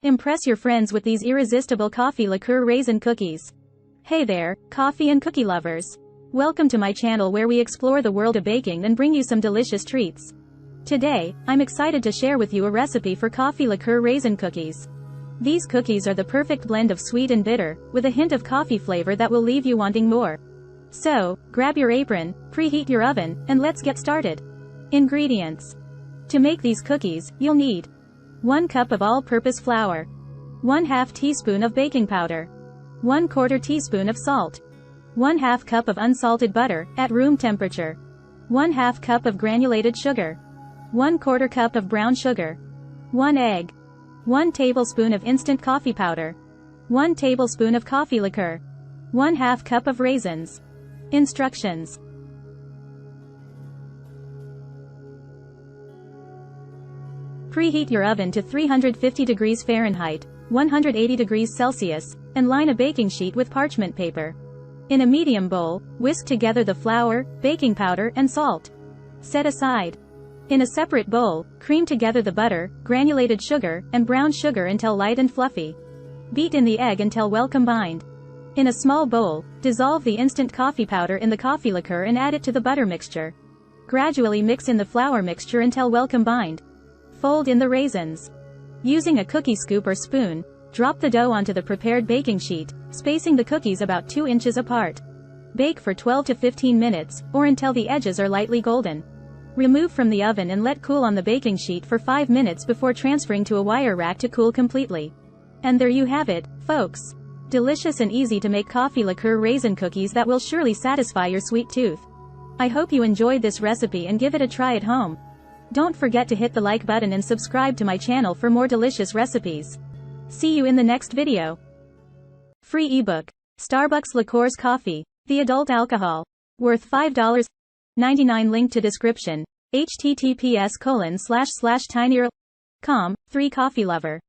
Impress your friends with these irresistible coffee liqueur raisin cookies. Hey there, coffee and cookie lovers. Welcome to my channel where we explore the world of baking and bring you some delicious treats. Today, I'm excited to share with you a recipe for coffee liqueur raisin cookies. These cookies are the perfect blend of sweet and bitter, with a hint of coffee flavor that will leave you wanting more. So, grab your apron, preheat your oven, and let's get started. Ingredients. To make these cookies, you'll need 1 cup of all-purpose flour, 1/2 teaspoon of baking powder, 1/4 teaspoon of salt, 1/2 cup of unsalted butter, at room temperature, 1/2 cup of granulated sugar, 1/4 cup of brown sugar, 1 egg, 1 tablespoon of instant coffee powder, 1 tablespoon of coffee liqueur, 1/2 cup of raisins. Instructions. Preheat your oven to 350 degrees Fahrenheit, 180 degrees Celsius, and line a baking sheet with parchment paper. In a medium bowl, whisk together the flour, baking powder, and salt. Set aside. In a separate bowl, cream together the butter, granulated sugar, and brown sugar until light and fluffy. Beat in the egg until well combined. In a small bowl, dissolve the instant coffee powder in the coffee liqueur and add it to the butter mixture. Gradually mix in the flour mixture until well combined. Fold in the raisins. Using a cookie scoop or spoon, drop the dough onto the prepared baking sheet, spacing the cookies about 2 inches apart. Bake for 12 to 15 minutes, or until the edges are lightly golden. Remove from the oven and let cool on the baking sheet for 5 minutes before transferring to a wire rack to cool completely. And there you have it, folks. Delicious and easy to make coffee liqueur raisin cookies that will surely satisfy your sweet tooth. I hope you enjoyed this recipe and give it a try at home. Don't forget to hit the like button and subscribe to my channel for more delicious recipes. See you in the next video. Free ebook. Starbucks Liqueurs Coffee. The adult alcohol. Worth $5.99. Link to description. https://tinyurl.com. 3 Coffee Lover.